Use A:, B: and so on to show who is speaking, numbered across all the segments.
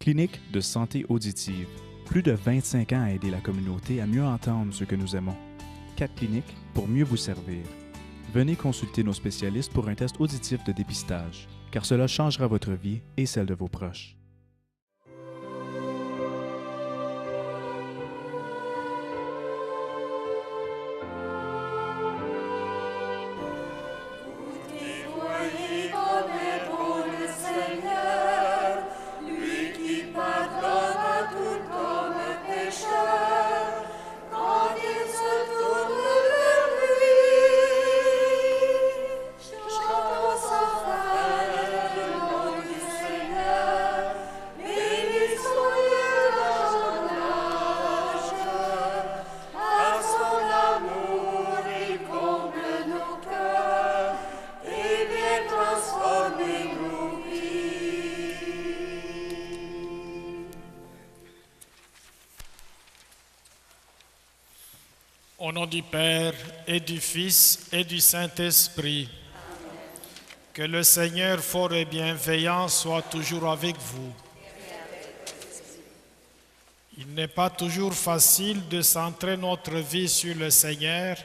A: Clinique de santé auditive. Plus de 25 ans à aider la communauté à mieux entendre ce que nous aimons. 4 cliniques pour mieux vous servir. Venez consulter nos spécialistes pour un test auditif de dépistage, car cela changera votre vie et celle de vos proches.
B: Au nom du Père et du Fils et du Saint-Esprit, que le Seigneur fort et bienveillant soit toujours avec vous. Il n'est pas toujours facile de centrer notre vie sur le Seigneur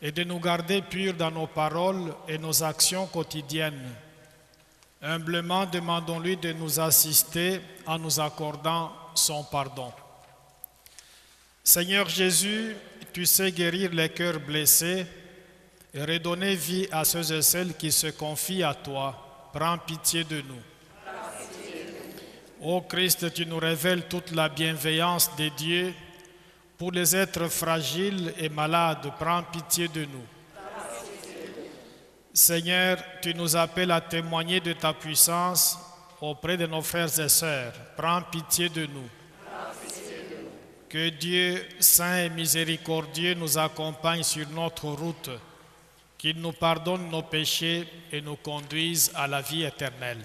B: et de nous garder purs dans nos paroles et nos actions quotidiennes. Humblement demandons-lui de nous assister en nous accordant son pardon. Seigneur Jésus, tu sais guérir les cœurs blessés et redonner vie à ceux et celles qui se confient à toi. Prends pitié de nous. Ô Christ, tu nous révèles toute la bienveillance de Dieu pour les êtres fragiles et malades. Prends pitié de nous. Seigneur, tu nous appelles à témoigner de ta puissance auprès de nos frères et sœurs. Prends pitié de nous. Que Dieu, saint et miséricordieux, nous accompagne sur notre route, qu'il nous pardonne nos péchés et nous conduise à la vie éternelle.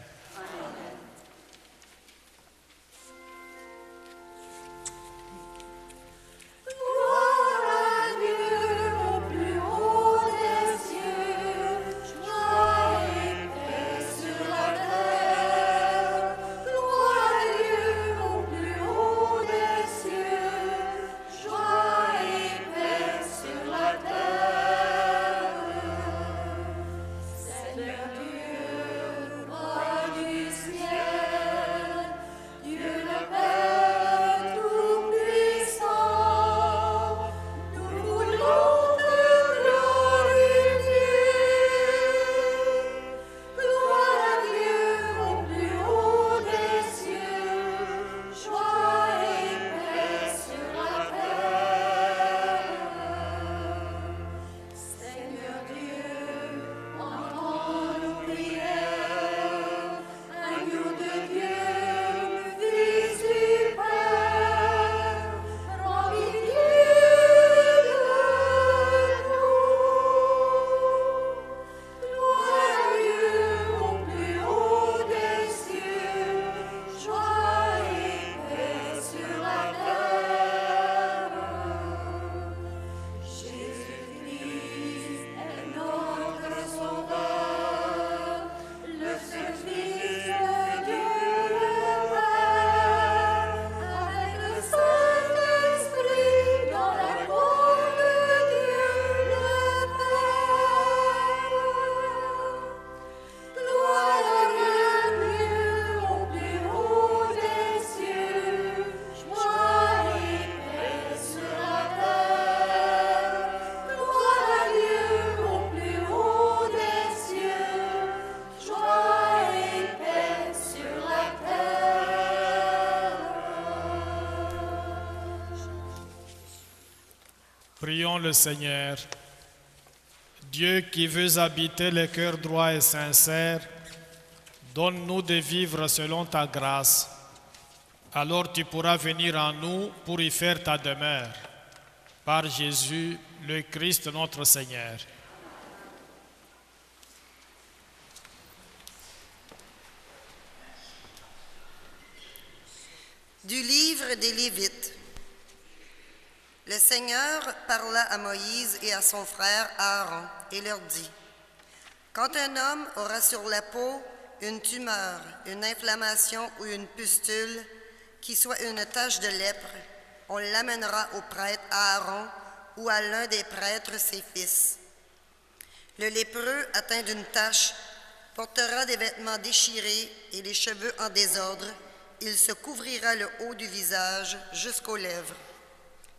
B: Prions le Seigneur. Dieu qui veut habiter les cœurs droits et sincères, donne-nous de vivre selon ta grâce. Alors tu pourras venir en nous pour y faire ta demeure. Par Jésus, le Christ notre Seigneur.
C: Du livre des Lévites. Le Seigneur parla à Moïse et à son frère Aaron et leur dit: Quand un homme aura sur la peau une tumeur, une inflammation ou une pustule, qui soit une tache de lèpre, on l'amènera au prêtre Aaron ou à l'un des prêtres ses fils. Le lépreux atteint d'une tache portera des vêtements déchirés et les cheveux en désordre. Il se couvrira le haut du visage jusqu'aux lèvres.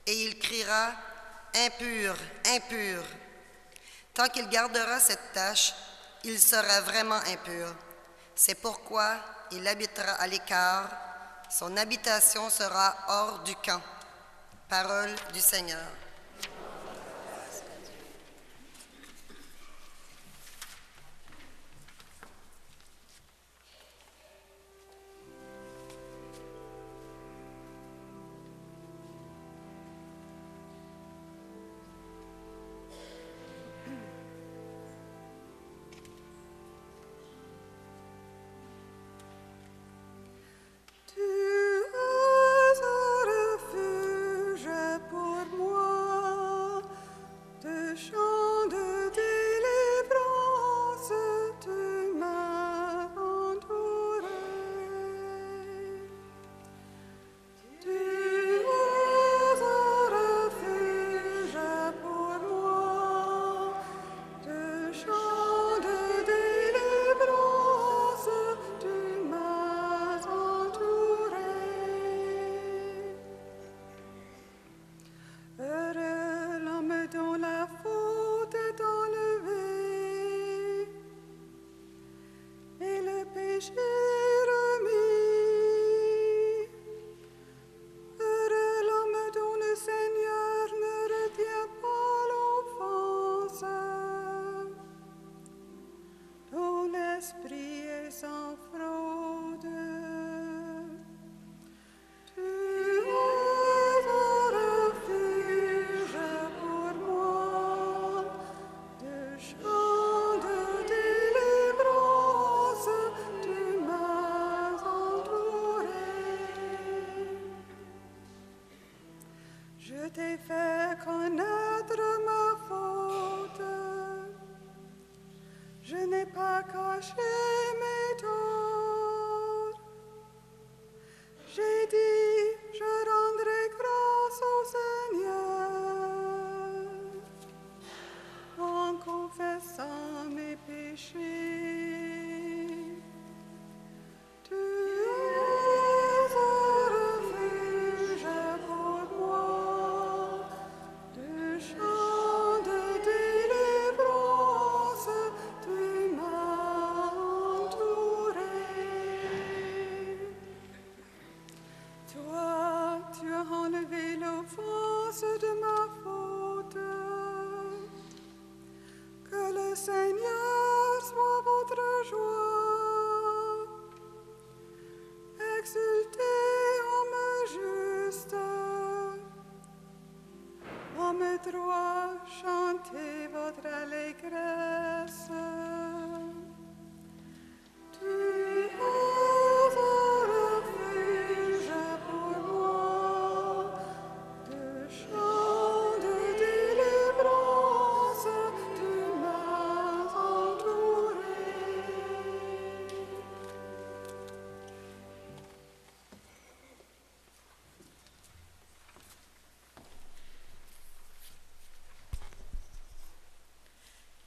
C: Et il criera « Impur, impur ». Tant qu'il gardera cette tache, il sera vraiment impur. C'est pourquoi il habitera à l'écart. Son habitation sera hors du camp. Parole du Seigneur.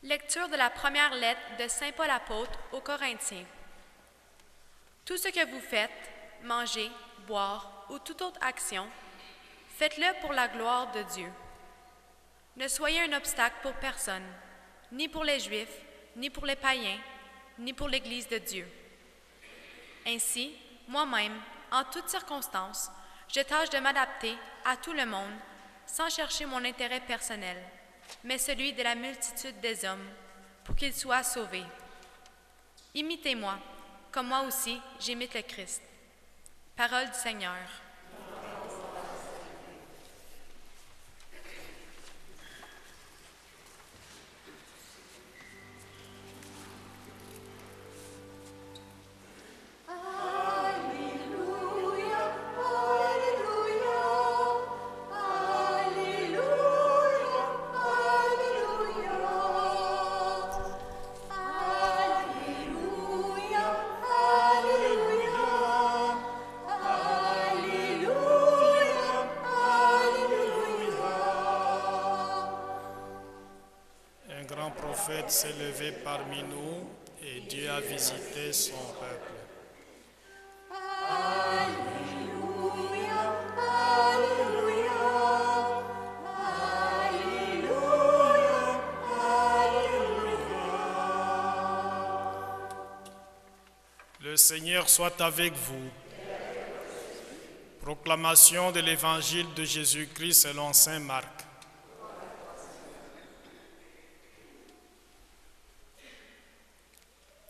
D: Lecture de la première lettre de Saint Paul apôtre aux Corinthiens. Tout ce que vous faites, manger, boire ou toute autre action, faites-le pour la gloire de Dieu. Ne soyez un obstacle pour personne, ni pour les Juifs, ni pour les païens, ni pour l'Église de Dieu. Ainsi, moi-même, en toutes circonstances, je tâche de m'adapter à tout le monde sans chercher mon intérêt personnel, mais celui de la multitude des hommes, pour qu'ils soient sauvés. Imitez-moi, comme moi aussi j'imite le Christ. Parole du Seigneur.
E: Alléluia.
B: s'est levé parmi nous et Dieu a visité son peuple. Le Seigneur soit avec vous. Proclamation de l'Évangile de Jésus-Christ selon saint Marc.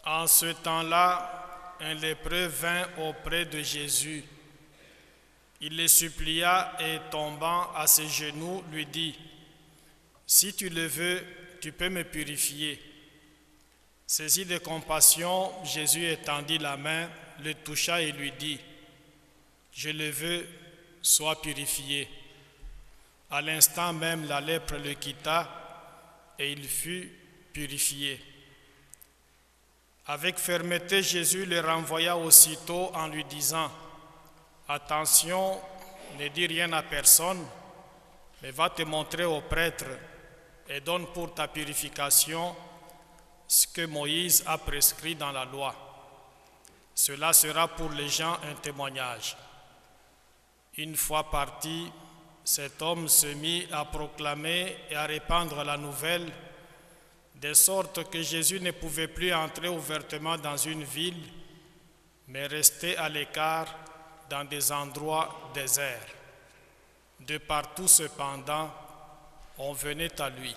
B: En ce temps-là, un lépreux vint auprès de Jésus. Il le supplia et tombant à ses genoux, lui dit, « Si tu le veux, tu peux me purifier. » Saisi de compassion, Jésus étendit la main, le toucha et lui dit, « Je le veux, sois purifié. » À l'instant même, la lèpre le quitta et il fut purifié. Avec fermeté, Jésus le renvoya aussitôt en lui disant, « Attention, ne dis rien à personne, mais va te montrer au prêtre et donne pour ta purification ce que Moïse a prescrit dans la loi. Cela sera pour les gens un témoignage. » Une fois parti, cet homme se mit à proclamer et à répandre la nouvelle, de sorte que Jésus ne pouvait plus entrer ouvertement dans une ville, mais restait à l'écart dans des endroits déserts. De partout cependant, on venait à lui.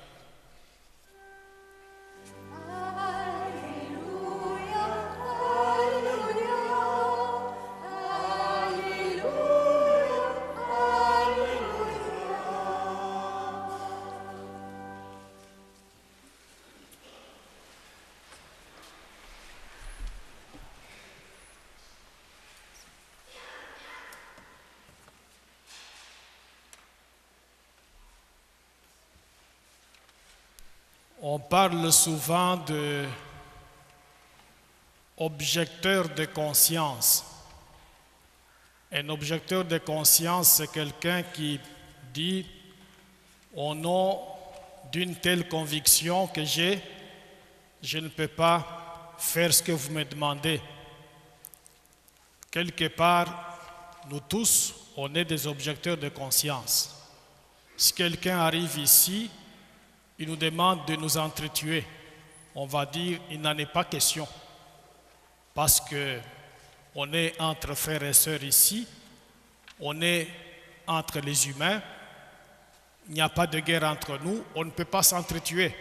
B: On parle souvent de objecteur de conscience. Un objecteur de conscience, c'est quelqu'un qui dit au nom d'une telle conviction que j'ai, je ne peux pas faire ce que vous me demandez. Quelque part, nous tous, on est des objecteurs de conscience. Si quelqu'un arrive ici, il nous demande de nous entretuer. On va dire, il n'en est pas question. Parce que on est entre frères et sœurs ici, on est entre les humains, il n'y a pas de guerre entre nous, on ne peut pas s'entretuer.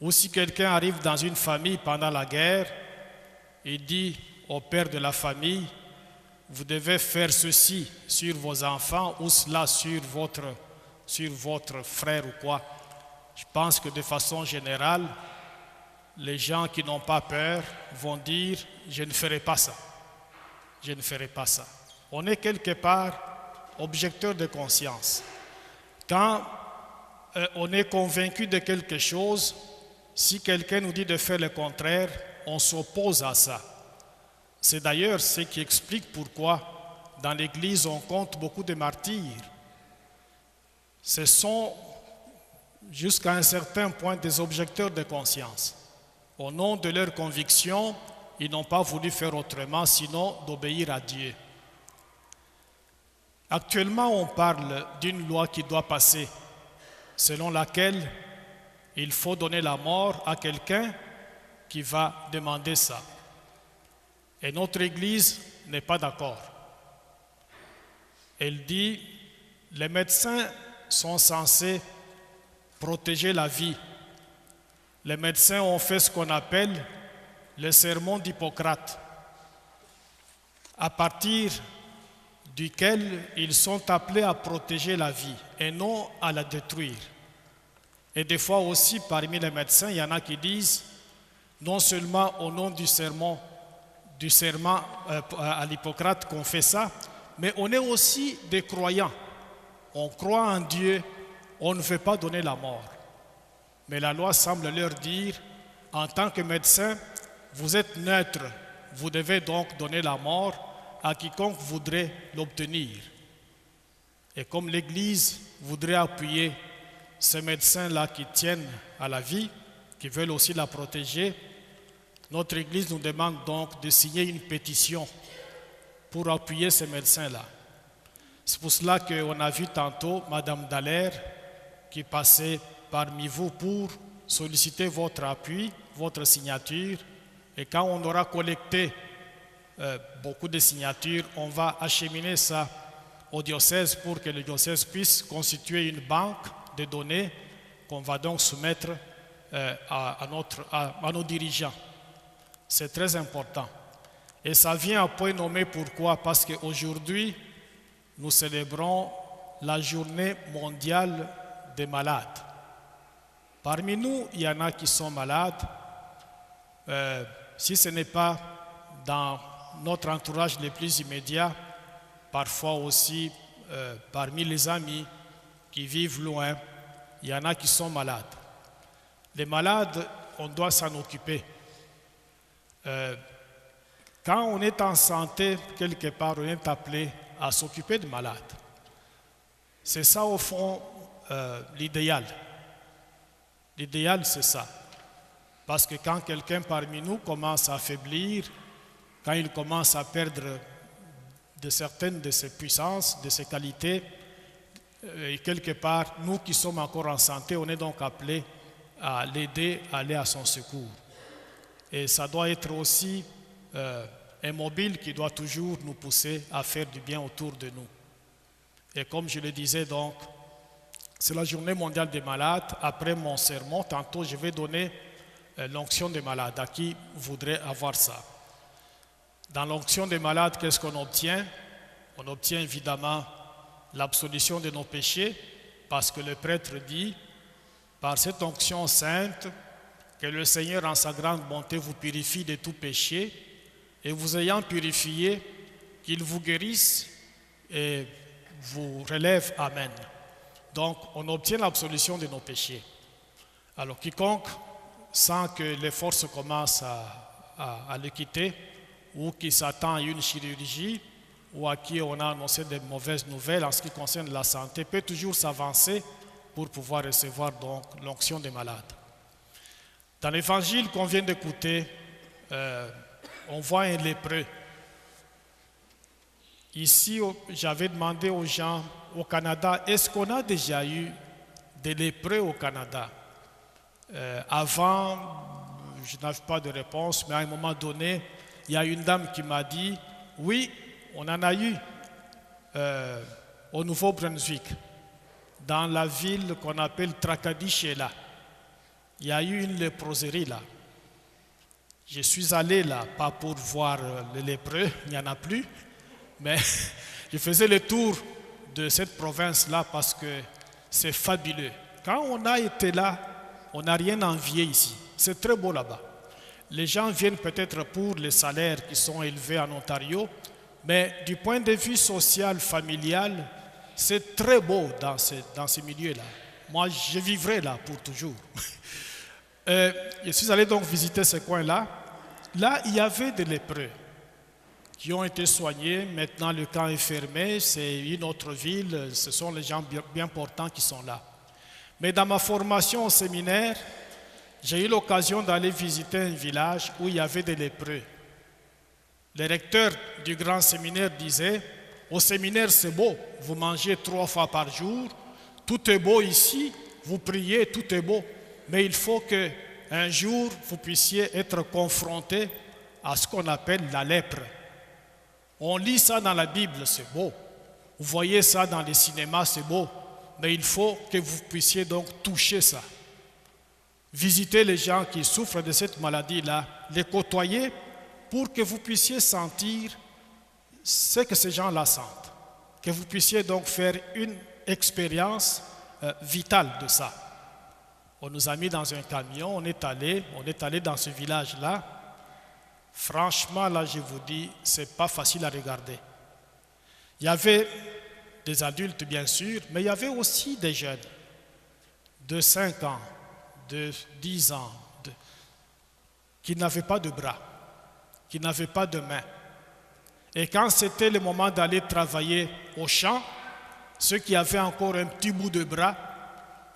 B: Ou si quelqu'un arrive dans une famille pendant la guerre, il dit au père de la famille, vous devez faire ceci sur vos enfants ou cela sur votre frère ou quoi. Je pense que de façon générale, les gens qui n'ont pas peur vont dire « je ne ferai pas ça, je ne ferai pas ça ». On est quelque part objecteur de conscience. Quand on est convaincu de quelque chose, si quelqu'un nous dit de faire le contraire, on s'oppose à ça. C'est d'ailleurs ce qui explique pourquoi dans l'Église on compte beaucoup de martyrs. Ce sont jusqu'à un certain point des objecteurs de conscience. Au nom de leur conviction, ils n'ont pas voulu faire autrement sinon d'obéir à Dieu. Actuellement, on parle d'une loi qui doit passer, selon laquelle il faut donner la mort à quelqu'un qui va demander ça. Et notre Église n'est pas d'accord. Elle dit, les médecins sont censés protéger la vie. Les médecins ont fait ce qu'on appelle le sermon d'Hippocrate, à partir duquel ils sont appelés à protéger la vie et non à la détruire. Et des fois aussi, parmi les médecins, il y en a qui disent, non seulement au nom du serment à l'Hippocrate qu'on fait ça, mais on est aussi des croyants. On croit en Dieu, on ne veut pas donner la mort. Mais la loi semble leur dire, en tant que médecin, vous êtes neutre, vous devez donc donner la mort à quiconque voudrait l'obtenir. Et comme l'Église voudrait appuyer ces médecins-là qui tiennent à la vie, qui veulent aussi la protéger, notre Église nous demande donc de signer une pétition pour appuyer ces médecins-là. C'est pour cela qu'on a vu tantôt Mme Dallaire qui passait parmi vous pour solliciter votre appui, votre signature. Et quand on aura collecté beaucoup de signatures, on va acheminer ça au diocèse pour que le diocèse puisse constituer une banque de données qu'on va donc soumettre à nos dirigeants. C'est très important. Et ça vient à point nommé. Pourquoi? Parce qu'aujourd'hui, nous célébrons la journée mondiale des malades. Parmi nous, il y en a qui sont malades. Si ce n'est pas dans notre entourage le plus immédiat, parfois aussi parmi les amis qui vivent loin, il y en a qui sont malades. Les malades, on doit s'en occuper. Quand on est en santé, quelque part, on est appelé à s'occuper de malades. C'est ça, au fond, l'idéal. L'idéal, c'est ça. Parce que quand quelqu'un parmi nous commence à affaiblir, quand il commence à perdre de certaines de ses puissances, de ses qualités, et quelque part, nous qui sommes encore en santé, on est donc appelés à l'aider, à aller à son secours. Et ça doit être aussi un mobile qui doit toujours nous pousser à faire du bien autour de nous. Et comme je le disais donc, c'est la journée mondiale des malades. Après mon sermon, tantôt je vais donner l'onction des malades. À qui voudrait avoir ça? Dans l'onction des malades, qu'est-ce qu'on obtient? On obtient évidemment l'absolution de nos péchés, parce que le prêtre dit, par cette onction sainte, que le Seigneur en sa grande bonté vous purifie de tout péché, et vous ayant purifié, qu'il vous guérisse et vous relève. Amen. Donc, on obtient l'absolution de nos péchés. Alors, quiconque sent que les forces commencent à le quitter, ou qui s'attend à une chirurgie, ou à qui on a annoncé de mauvaises nouvelles en ce qui concerne la santé, peut toujours s'avancer pour pouvoir recevoir donc l'onction des malades. Dans l'évangile qu'on vient d'écouter, on voit un lépreux. Ici, j'avais demandé aux gens au Canada, est-ce qu'on a déjà eu des lépreux au Canada? Avant, je n'avais pas de réponse, mais à un moment donné, il y a une dame qui m'a dit, oui, on en a eu au Nouveau-Brunswick, dans la ville qu'on appelle Tracadie-Sheila. Il y a eu une léproserie là. Je suis allé là, pas pour voir les lépreux, il n'y en a plus, mais je faisais le tour de cette province-là parce que c'est fabuleux. Quand on a été là, on n'a rien envié ici. C'est très beau là-bas. Les gens viennent peut-être pour les salaires qui sont élevés en Ontario, mais du point de vue social, familial, c'est très beau dans ces milieux-là. Moi, je vivrai là pour toujours. Je suis allé donc visiter ce coin-là. Là, il y avait des lépreux qui ont été soignés. Maintenant, le camp est fermé. C'est une autre ville. Ce sont les gens bien portants qui sont là. Mais dans ma formation au séminaire, j'ai eu l'occasion d'aller visiter un village où il y avait des lépreux. Le recteur du grand séminaire disait, au séminaire c'est beau, vous mangez 3 fois par jour, tout est beau ici, vous priez, tout est beau, mais il faut qu'un jour vous puissiez être confronté à ce qu'on appelle la lèpre. On lit ça dans la Bible, c'est beau. Vous voyez ça dans les cinémas, c'est beau, mais il faut que vous puissiez donc toucher ça. Visiter les gens qui souffrent de cette maladie-là, les côtoyer pour que vous puissiez sentir ce que ces gens-là sentent. Que vous puissiez donc faire une expérience vitale de ça. On nous a mis dans un camion, on est allé dans ce village-là. Franchement, là, je vous dis, c'est pas facile à regarder. Il y avait des adultes, bien sûr, mais il y avait aussi des jeunes de 5 ans, de 10 ans, qui n'avaient pas de bras, qui n'avaient pas de mains. Et quand c'était le moment d'aller travailler au champ, ceux qui avaient encore un petit bout de bras,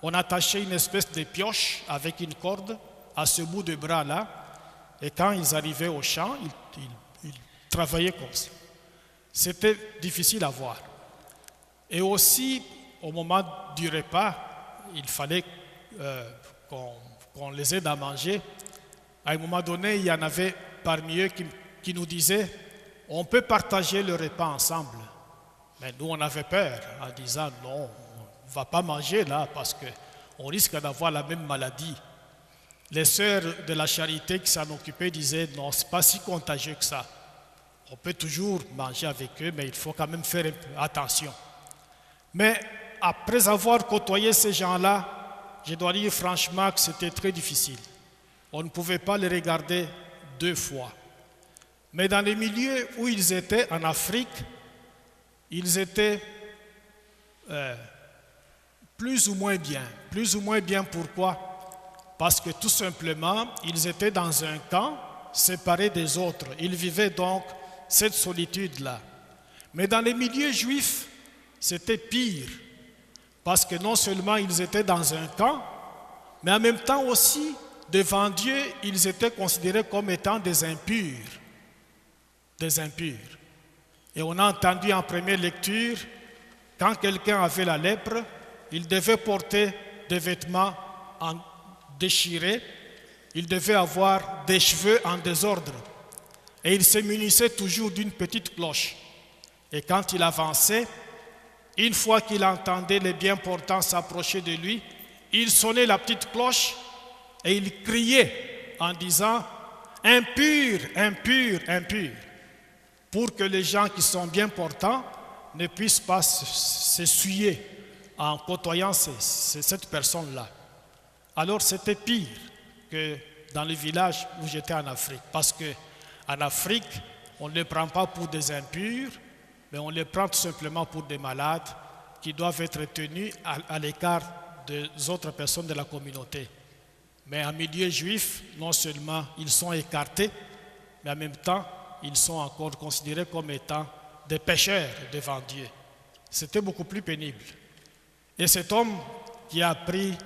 B: on attachait une espèce de pioche avec une corde à ce bout de bras-là. Et quand ils arrivaient au champ, ils travaillaient comme ça. C'était difficile à voir. Et aussi, au moment du repas, il fallait qu'on les aide à manger. À un moment donné, il y en avait parmi eux qui nous disaient « On peut partager le repas ensemble ». Mais nous, on avait peur en disant « Non, on ne va pas manger là parce qu'on risque d'avoir la même maladie ». Les sœurs de la charité qui s'en occupaient disaient « Non, ce n'est pas si contagieux que ça. On peut toujours manger avec eux, mais il faut quand même faire attention ». Mais après avoir côtoyé ces gens-là, je dois dire franchement que c'était très difficile. On ne pouvait pas les regarder deux fois. Mais dans les milieux où ils étaient en Afrique, ils étaient plus ou moins bien. Plus ou moins bien pourquoi? Parce que tout simplement, ils étaient dans un camp séparés des autres. Ils vivaient donc cette solitude-là. Mais dans les milieux juifs, c'était pire. Parce que non seulement ils étaient dans un camp, mais en même temps aussi, devant Dieu, ils étaient considérés comme étant des impurs. Des impurs. Et on a entendu en première lecture, quand quelqu'un avait la lèpre, il devait porter des vêtements déchirés, il devait avoir des cheveux en désordre. Et il se munissait toujours d'une petite cloche. Et quand il avançait, une fois qu'il entendait les bien-portants s'approcher de lui, il sonnait la petite cloche et il criait en disant « Impur, impur, impur » pour que les gens qui sont bien portants ne puissent pas s'essuyer en côtoyant cette personne-là. Alors c'était pire que dans le village où j'étais en Afrique, parce qu'en Afrique, on ne les prend pas pour des impurs, mais on les prend tout simplement pour des malades qui doivent être tenus à l'écart des autres personnes de la communauté. Mais en milieu juif, non seulement ils sont écartés, mais en même temps, ils sont encore considérés comme étant des pécheurs devant Dieu. C'était beaucoup plus pénible. Et cet homme qui a appris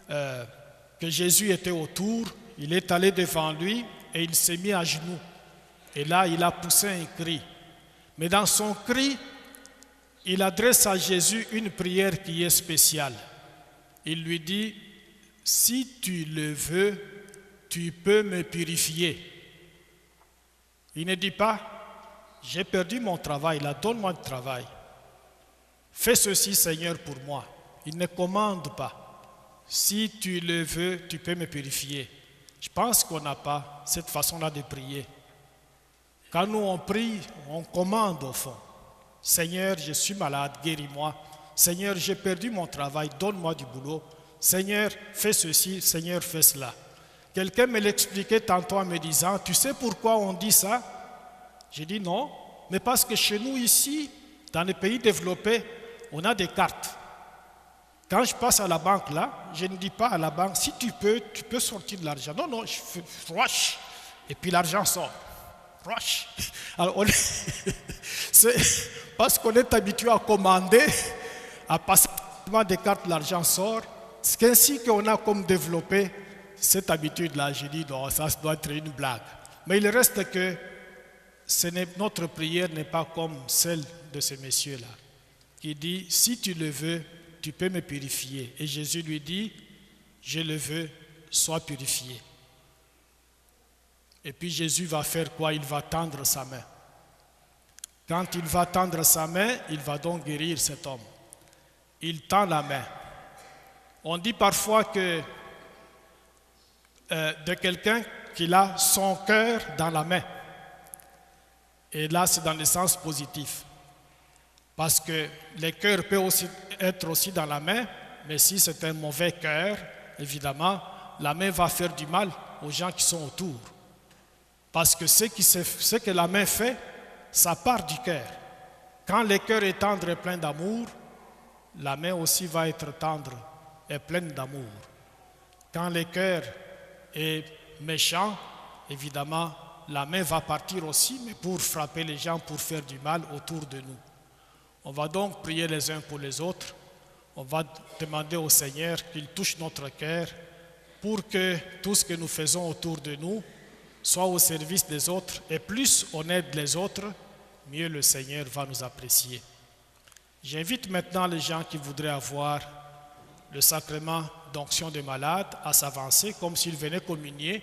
B: que Jésus était autour, il est allé devant lui et il s'est mis à genoux. Et là, il a poussé un cri. Mais dans son cri, il adresse à Jésus une prière qui est spéciale. Il lui dit, « Si tu le veux, tu peux me purifier. » Il ne dit pas, « J'ai perdu mon travail, là, donne-moi du travail. Fais ceci, Seigneur, pour moi. » Il ne commande pas, « Si tu le veux, tu peux me purifier. » Je pense qu'on n'a pas cette façon-là de prier. Quand nous on prie, on commande au fond. « Seigneur, je suis malade, guéris-moi. Seigneur, j'ai perdu mon travail, donne-moi du boulot. Seigneur, fais ceci, Seigneur, fais cela. » Quelqu'un me l'expliquait tantôt en me disant, « Tu sais pourquoi on dit ça ?» J'ai dit non, mais parce que chez nous ici, dans les pays développés, on a des cartes. Quand je passe à la banque là, je ne dis pas à la banque, si tu peux sortir de l'argent. Non, non, je fais rush, et puis l'argent sort. Rush. Alors, c'est parce qu'on est habitué à commander, à passer des cartes, l'argent sort. C'est ainsi qu'on a comme développé cette habitude-là. J'ai dit, non, ça doit être une blague. Mais il reste que notre prière n'est pas comme celle de ce monsieur-là, qui dit, si tu le veux, tu peux me purifier. Et Jésus lui dit, je le veux, sois purifié. Et puis Jésus va faire quoi? Il va tendre sa main. Quand il va tendre sa main, il va donc guérir cet homme. Il tend la main. On dit parfois que de quelqu'un qu'il a son cœur dans la main. Et là, c'est dans le sens positif. Parce que le cœur peut aussi être aussi dans la main, mais si c'est un mauvais cœur, évidemment, la main va faire du mal aux gens qui sont autour. Parce que ce que la main fait, ça part du cœur. Quand le cœur est tendre et plein d'amour, la main aussi va être tendre et pleine d'amour. Quand le cœur est méchant, évidemment, la main va partir aussi, mais pour frapper les gens, pour faire du mal autour de nous. On va donc prier les uns pour les autres. On va demander au Seigneur qu'il touche notre cœur pour que tout ce que nous faisons autour de nous soit au service des autres, et plus on aide les autres, mieux le Seigneur va nous apprécier. J'invite maintenant les gens qui voudraient avoir le sacrement d'onction des malades à s'avancer comme s'ils venaient communier,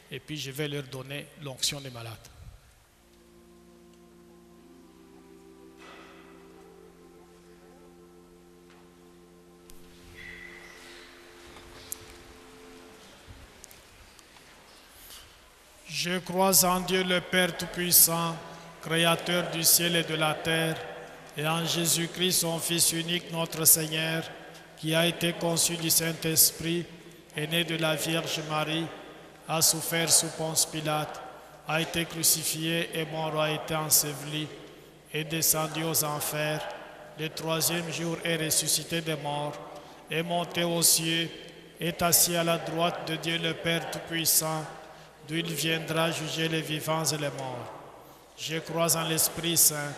B: et puis je vais leur donner l'onction des malades. Je crois en Dieu le Père Tout-Puissant, Créateur du ciel et de la terre, et en Jésus-Christ, son Fils unique, notre Seigneur, qui a été conçu du Saint-Esprit, est né de la Vierge Marie, a souffert sous Ponce Pilate, a été crucifié et mort, a été enseveli, est descendu aux enfers, le troisième jour est ressuscité des morts, est monté aux cieux, est assis à la droite de Dieu le Père Tout-Puissant, d'où il viendra juger les vivants et les morts. Je crois en l'Esprit Saint,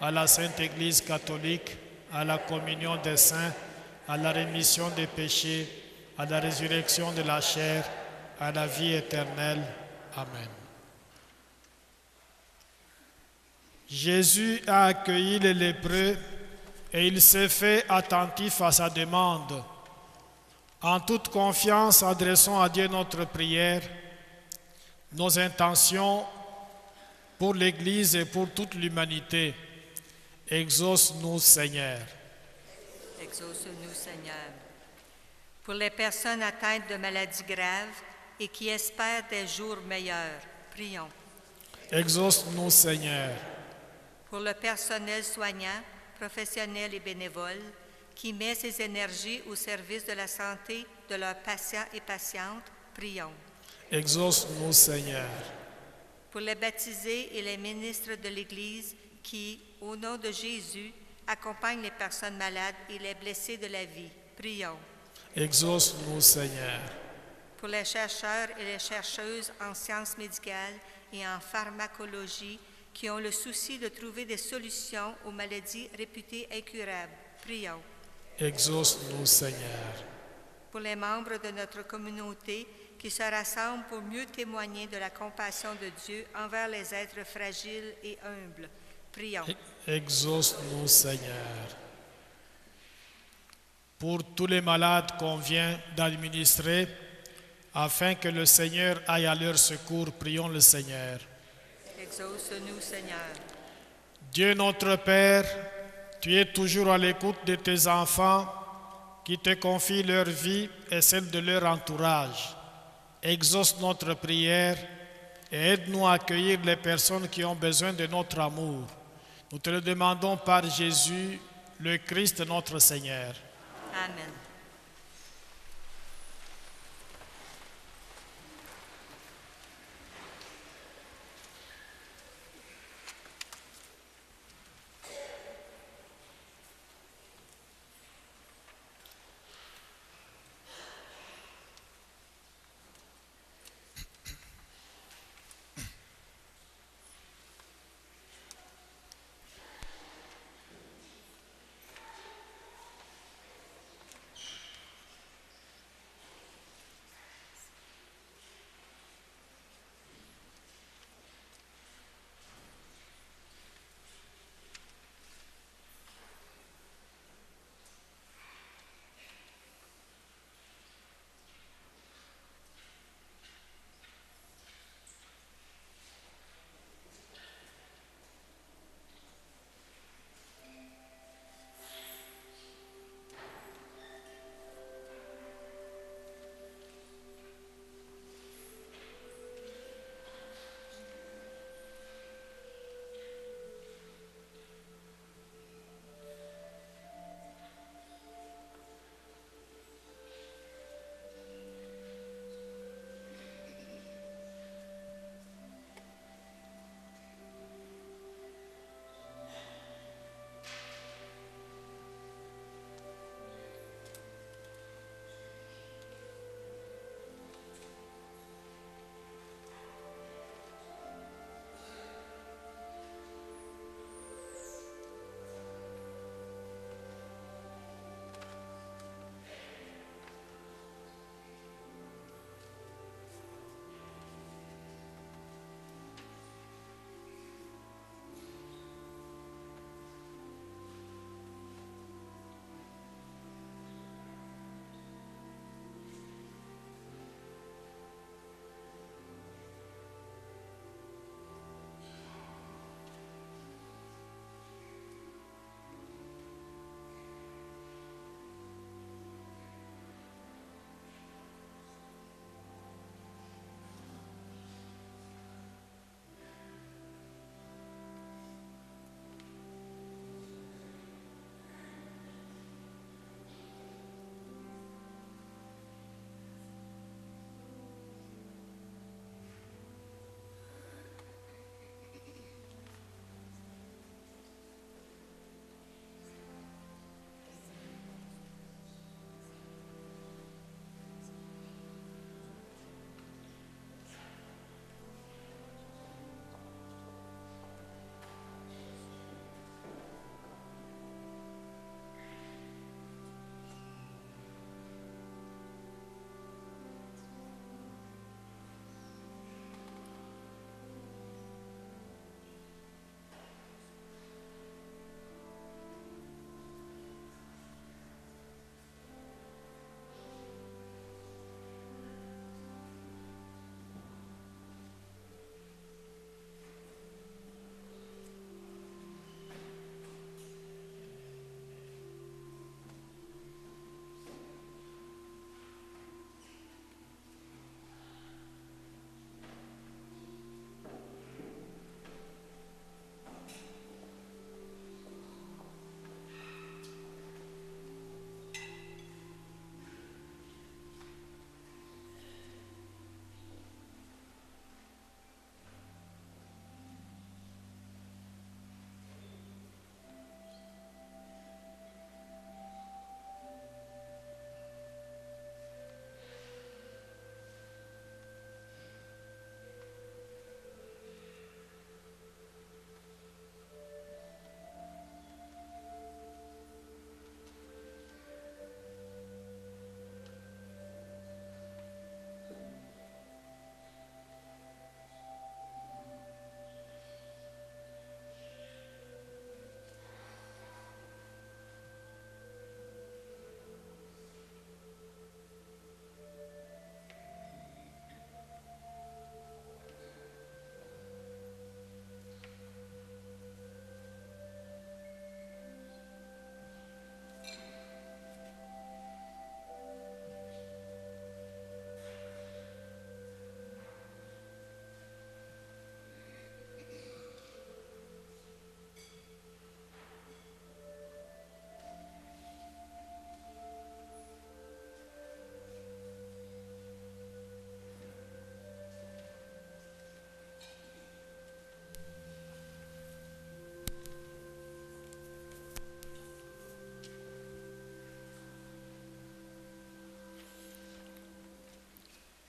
B: à la Sainte Église catholique, à la communion des saints, à la rémission des péchés, à la résurrection de la chair, à la vie éternelle. Amen. Jésus a accueilli les lépreux et il s'est fait attentif à sa demande. En toute confiance, adressons à Dieu notre prière, nos intentions pour l'Église et pour toute l'humanité. Exauce-nous, Seigneur.
E: Exauce-nous, Seigneur. Pour les personnes atteintes de maladies graves et qui espèrent des jours meilleurs, prions.
B: Exauce-nous, Seigneur.
E: Pour le personnel soignant, professionnel et bénévole, qui met ses énergies au service de la santé de leurs patients et patientes, prions.
B: Exauce-nous, Seigneur.
E: Pour les baptisés et les ministres de l'Église qui, au nom de Jésus, accompagnent les personnes malades et les blessés de la vie, prions.
B: Exauce-nous, Seigneur.
E: Pour les chercheurs et les chercheuses en sciences médicales et en pharmacologie qui ont le souci de trouver des solutions aux maladies réputées incurables, prions.
B: Exauce-nous, Seigneur.
E: Pour les membres de notre communauté qui se rassemblent pour mieux témoigner de la compassion de Dieu envers les êtres fragiles et humbles, prions.
B: Exauce-nous, Seigneur. Pour tous les malades qu'on vient d'administrer, afin que le Seigneur aille à leur secours, prions le Seigneur.
E: Exauce-nous, Seigneur.
B: Dieu notre Père, tu es toujours à l'écoute de tes enfants qui te confient leur vie et celle de leur entourage. Exauce notre prière et aide-nous à accueillir les personnes qui ont besoin de notre amour. Nous te le demandons par Jésus, le Christ notre Seigneur.
E: Amen.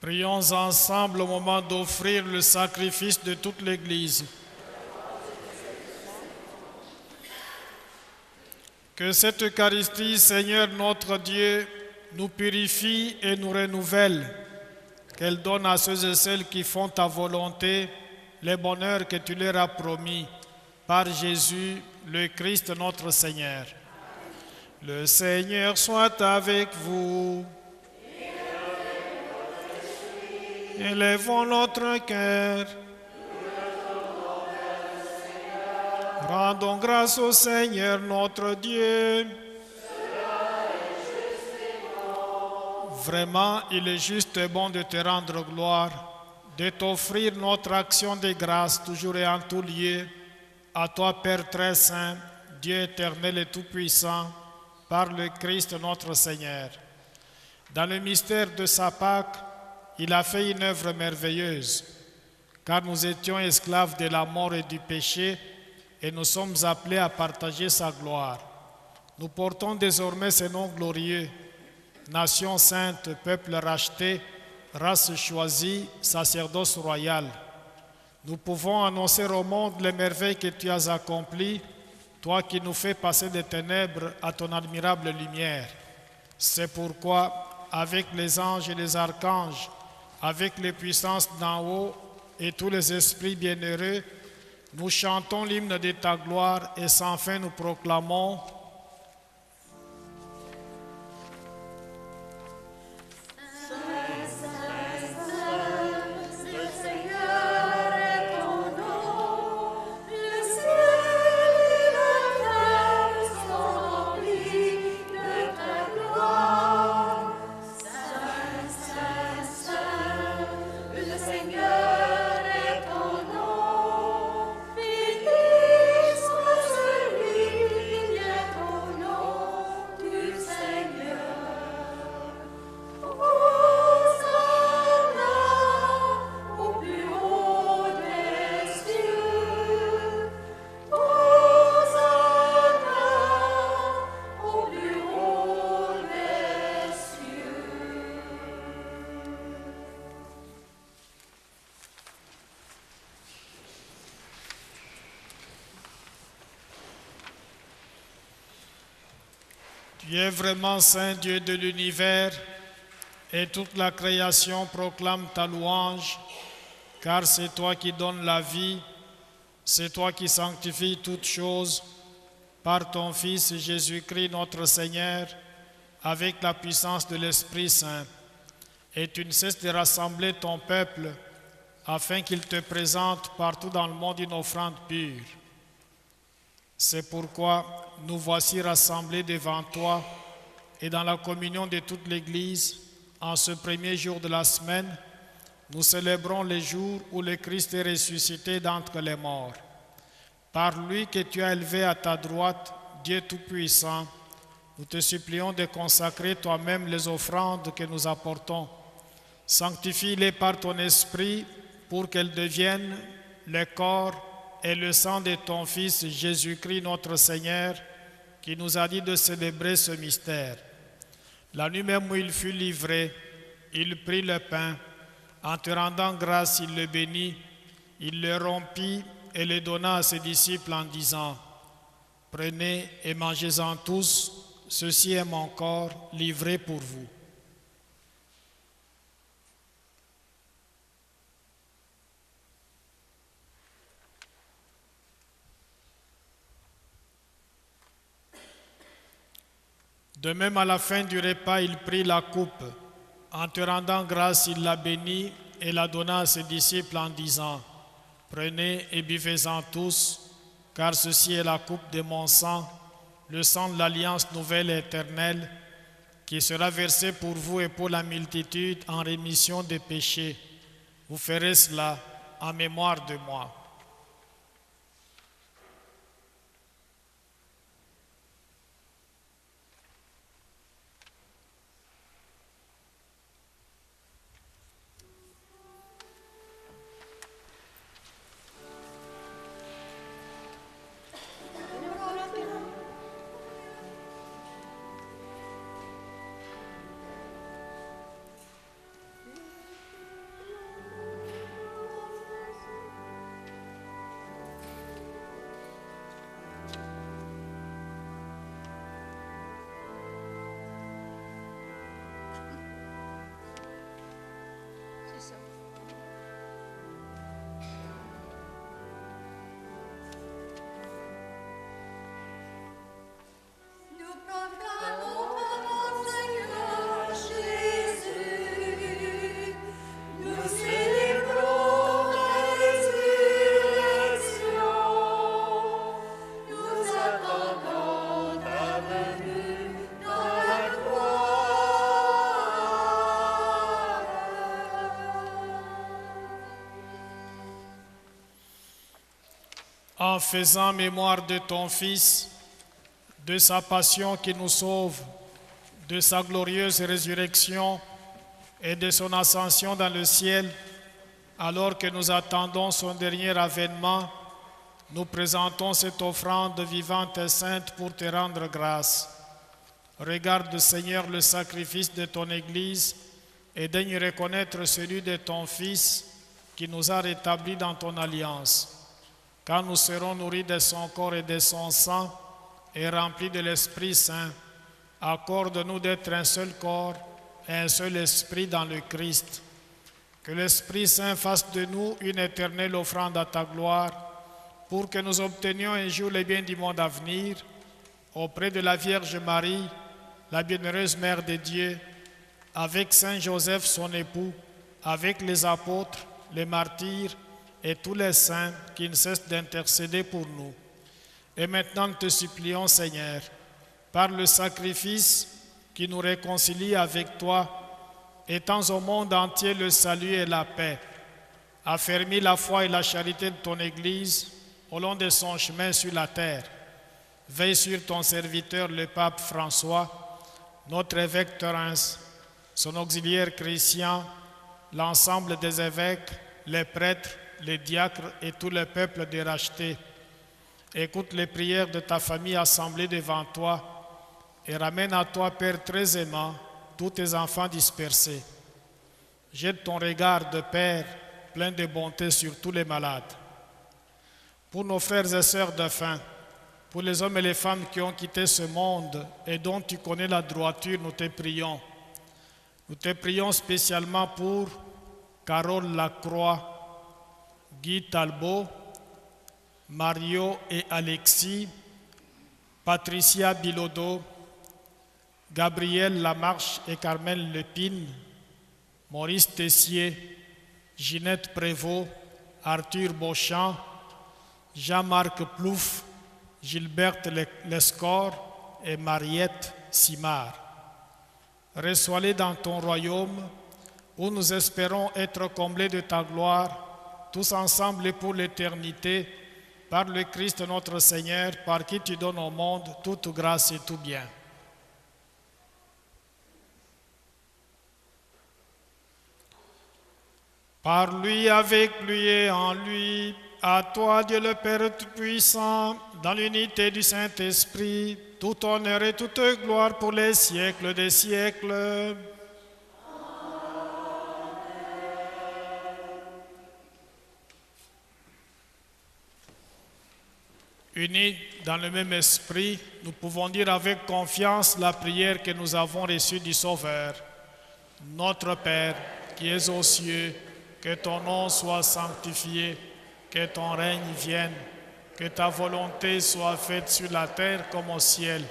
B: Prions ensemble au moment d'offrir le sacrifice de toute l'Église. Que cette Eucharistie, Seigneur notre Dieu, nous purifie et nous renouvelle. Qu'elle donne à ceux et celles qui font ta volonté les bonheurs que tu leur as promis par Jésus, le Christ notre Seigneur. Le Seigneur soit avec vous. Élevons notre cœur. Rendons grâce au Seigneur notre Dieu. Vraiment, il est juste et bon de te rendre gloire, de t'offrir notre action de grâce toujours et en tout lieu. À toi, Père très saint, Dieu éternel et tout-puissant, par le Christ notre Seigneur. Dans le mystère de sa Pâque, il a fait une œuvre merveilleuse, car nous étions esclaves de la mort et du péché, et nous sommes appelés à partager sa gloire. Nous portons désormais ce nom glorieux, nation sainte, peuple racheté, race choisie, sacerdoce royal. Nous pouvons annoncer au monde les merveilles que tu as accomplies, toi qui nous fais passer des ténèbres à ton admirable lumière. C'est pourquoi, avec les anges et les archanges, avec les puissances d'en haut et tous les esprits bienheureux, nous chantons l'hymne de ta gloire et sans fin nous proclamons: Tu es vraiment Saint Dieu de l'univers, et toute la création proclame ta louange, car c'est toi qui donnes la vie, c'est toi qui sanctifies toutes choses par ton Fils Jésus-Christ notre Seigneur, avec la puissance de l'Esprit Saint. Et tu ne cesses de rassembler ton peuple afin qu'il te présente partout dans le monde une offrande pure. C'est pourquoi nous voici rassemblés devant toi et dans la communion de toute l'Église, en ce premier jour de la semaine, nous célébrons les jours où le Christ est ressuscité d'entre les morts. Par lui que tu as élevé à ta droite, Dieu Tout-Puissant, nous te supplions de consacrer toi-même les offrandes que nous apportons. Sanctifie-les par ton Esprit pour qu'elles deviennent le corps et le sang de ton Fils Jésus-Christ notre Seigneur, qui nous a dit de célébrer ce mystère. La nuit même où il fut livré, il prit le pain. En te rendant grâce, il le bénit, il le rompit et le donna à ses disciples en disant: « Prenez et mangez-en tous, ceci est mon corps livré pour vous. » De même, à la fin du repas, il prit la coupe. En te rendant grâce, il la bénit et la donna à ses disciples en disant: « Prenez et buvez-en tous, car ceci est la coupe de mon sang, le sang de l'alliance nouvelle et éternelle, qui sera versé pour vous et pour la multitude en rémission des péchés. Vous ferez cela en mémoire de moi. » en faisant mémoire de ton Fils, de sa passion qui nous sauve, de sa glorieuse résurrection et de son ascension dans le ciel, alors que nous attendons son dernier avènement, nous présentons cette offrande vivante et sainte pour te rendre grâce. Regarde, Seigneur, le sacrifice de ton Église et daigne reconnaître celui de ton Fils qui nous a rétablis dans ton alliance. Quand nous serons nourris de son corps et de son sang et remplis de l'Esprit Saint, accorde-nous d'être un seul corps et un seul esprit dans le Christ. Que l'Esprit Saint fasse de nous une éternelle offrande à ta gloire, pour que nous obtenions un jour les biens du monde à venir, auprès de la Vierge Marie, la bienheureuse Mère de Dieu, avec Saint Joseph son époux, avec les apôtres, les martyrs et tous les saints qui ne cessent d'intercéder pour nous. Et maintenant nous te supplions, Seigneur, par le sacrifice qui nous réconcilie avec toi, étends au monde entier le salut et la paix. Affermis la foi et la charité de ton Église au long de son chemin sur la terre. Veille sur ton serviteur, le pape François, notre évêque Thérence, son auxiliaire Christian, l'ensemble des évêques, les prêtres, les diacres et tout le peuple de racheté. Écoute les prières de ta famille assemblée devant toi et ramène à toi, Père très aimant, tous tes enfants dispersés. Jette ton regard de Père plein de bonté sur tous les malades. Pour nos frères et sœurs défunts, pour les hommes et les femmes qui ont quitté ce monde et dont tu connais la droiture, nous te prions. Nous te prions spécialement pour Carole Lacroix, Guy Talbot, Mario et Alexis, Patricia Bilodeau, Gabriel Lamarche et Carmel Lepine, Maurice Tessier, Ginette Prévost, Arthur Beauchamp, Jean-Marc Plouffe, Gilberte Lescore et Mariette Simard. Reçois-les dans ton royaume où nous espérons être comblés de ta gloire, tous ensemble et pour l'éternité, par le Christ notre Seigneur, par qui tu donnes au monde toute grâce et tout bien. Par lui, avec lui et en lui, à toi, Dieu le Père Tout-Puissant, dans l'unité du Saint-Esprit, tout honneur et toute gloire pour les siècles des siècles. Unis dans le même esprit, nous pouvons dire avec confiance la prière que nous avons reçue du Sauveur. Notre Père, qui es aux cieux, que ton nom soit sanctifié, que ton règne vienne, que ta volonté soit faite sur la terre comme au ciel.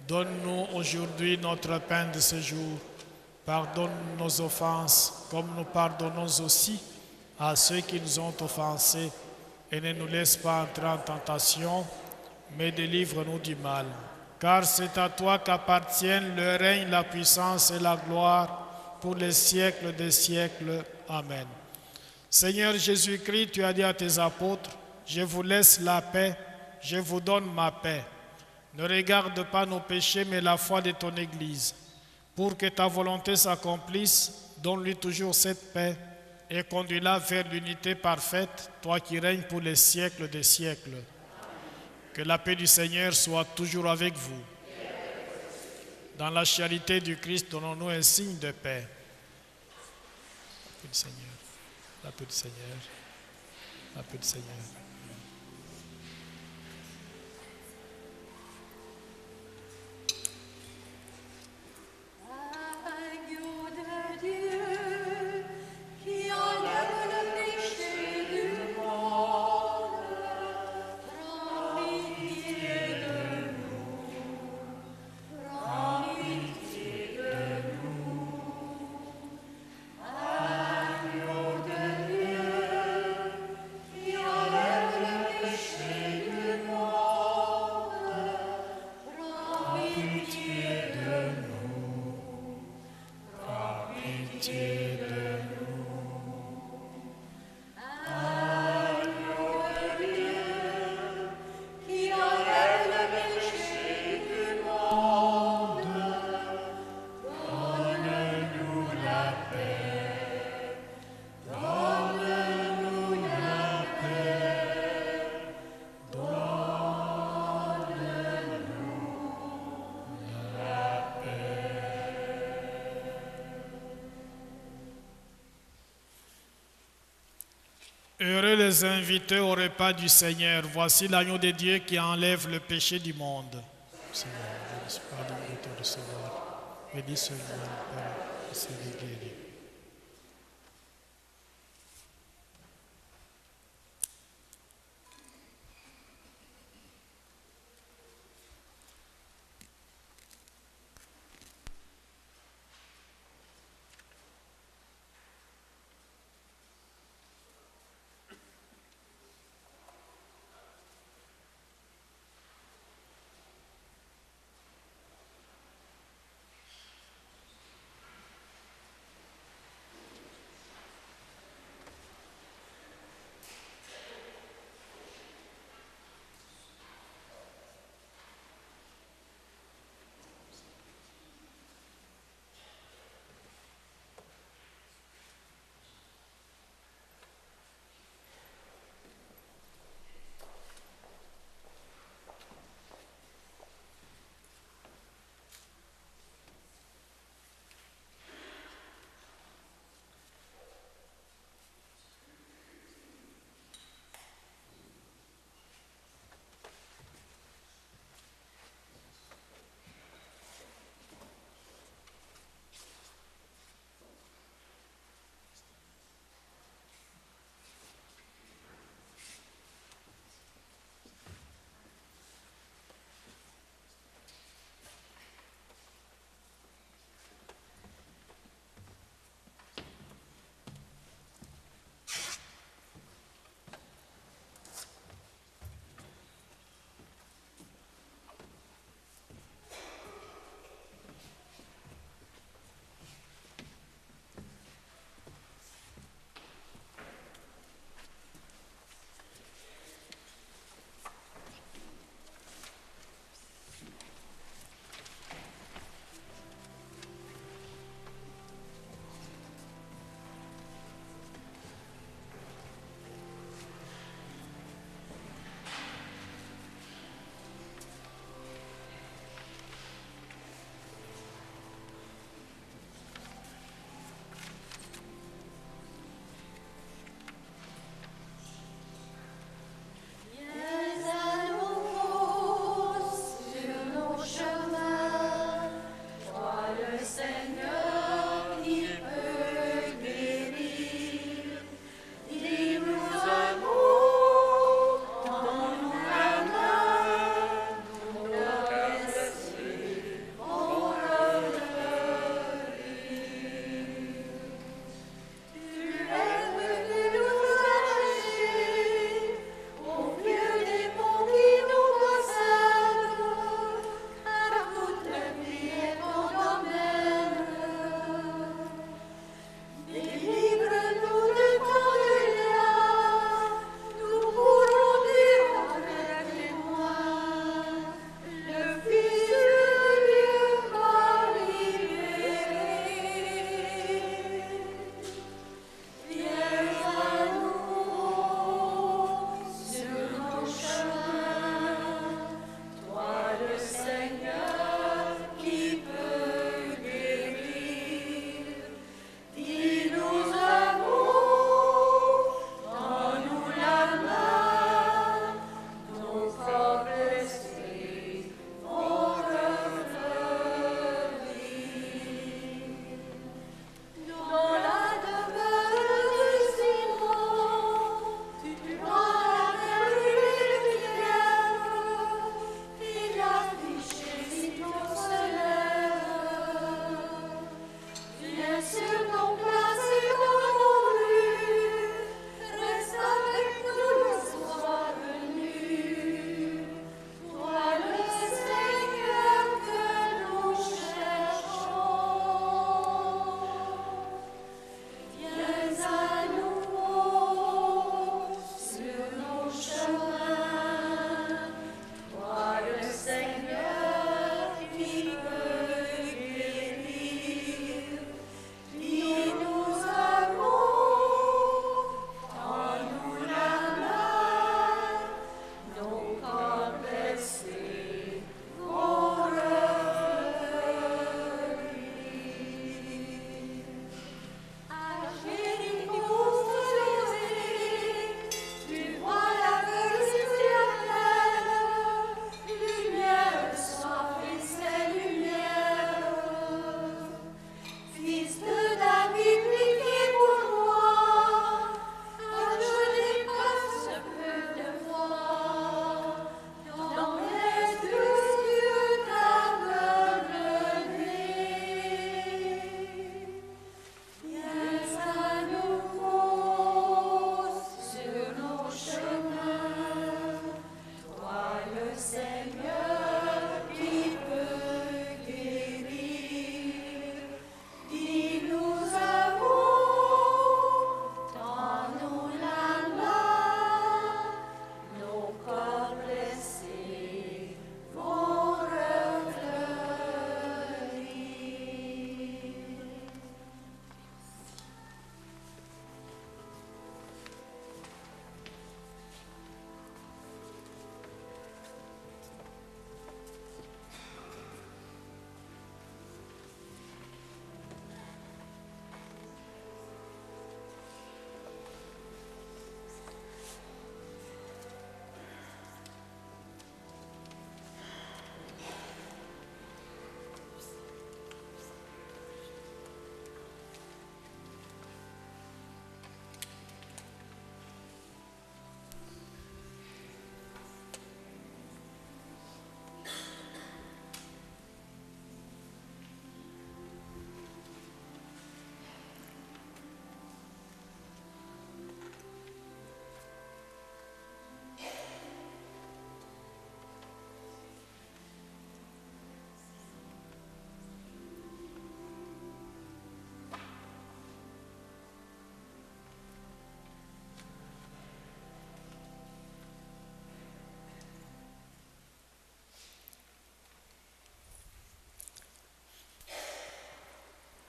B: Donne-nous aujourd'hui notre pain de ce jour. Pardonne nos offenses, comme nous pardonnons aussi à ceux qui nous ont offensés. Et ne nous laisse pas entrer en tentation, mais délivre-nous du mal. Car c'est à toi qu'appartiennent le règne, la puissance et la gloire pour les siècles des siècles. Amen. Seigneur Jésus-Christ, tu as dit à tes apôtres, je vous laisse la paix, je vous donne ma paix. Ne regarde pas nos péchés, mais la foi de ton Église. Pour que ta volonté s'accomplisse, donne-lui toujours cette paix et conduis-la vers l'unité parfaite, toi qui règnes pour les siècles des siècles. Que la paix du Seigneur soit toujours avec vous. Dans la charité du Christ, donnons-nous un signe de paix. La paix du Seigneur, la paix du Seigneur, la paix du Seigneur. Heureux les invités au repas du Seigneur. Voici l'agneau de Dieu qui enlève le péché du monde. Seigneur, je ne suis pas digne de te recevoir. Bénis ce Père, et c'est guéri.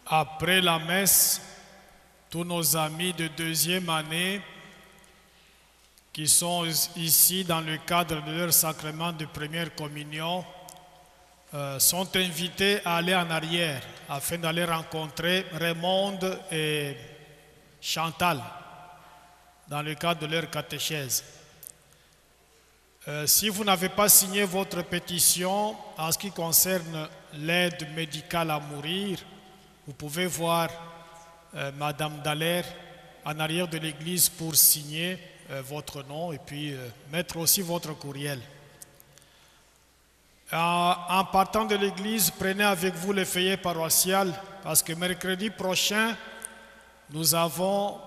B: Après la messe, tous nos amis de deuxième année qui sont ici dans le cadre de leur sacrement de première communion sont invités à aller en arrière afin d'aller rencontrer Raymond et Chantal dans le cadre de leur catéchèse. Si vous n'avez pas signé votre pétition en ce qui concerne l'aide médicale à mourir, vous pouvez voir Madame Dallaire en arrière de l'église pour signer votre nom et puis mettre aussi votre courriel. En partant de l'église, prenez avec vous le feuillet paroissial parce que mercredi prochain, nous avons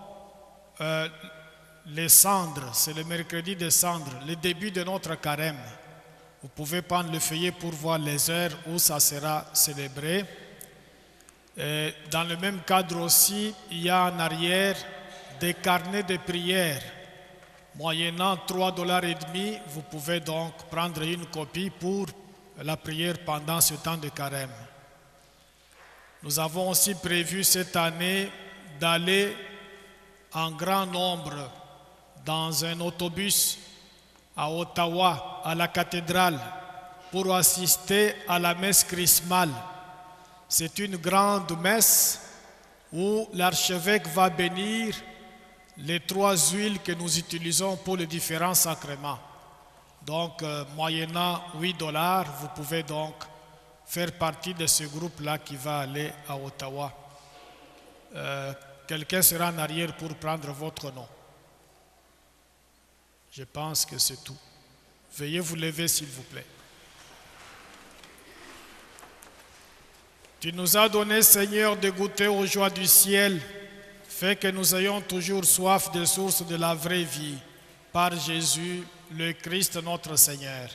B: les cendres, c'est le mercredi des cendres, le début de notre carême. Vous pouvez prendre le feuillet pour voir les heures où ça sera célébré. Et dans le même cadre aussi, il y a en arrière des carnets de prière. Moyennant $3,50, vous pouvez donc prendre une copie pour la prière pendant ce temps de carême. Nous avons aussi prévu cette année d'aller en grand nombre dans un autobus à Ottawa, à la cathédrale, pour assister à la messe chrismale. C'est une grande messe où l'archevêque va bénir les 3 huiles que nous utilisons pour les différents sacrements. Donc, moyennant $8, vous pouvez donc faire partie de ce groupe-là qui va aller à Ottawa. Quelqu'un sera en arrière pour prendre votre nom. Je pense que c'est tout. Veuillez vous lever, s'il vous plaît. Tu nous as donné, Seigneur, de goûter aux joies du ciel. Fais que nous ayons toujours soif des sources de la vraie vie. Par Jésus, le Christ notre Seigneur.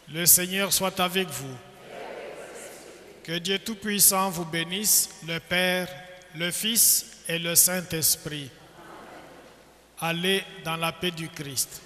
B: Le Seigneur soit avec vous. Que Dieu Tout-Puissant vous bénisse, le Père, le Fils et le Saint-Esprit. Allez dans la paix du Christ.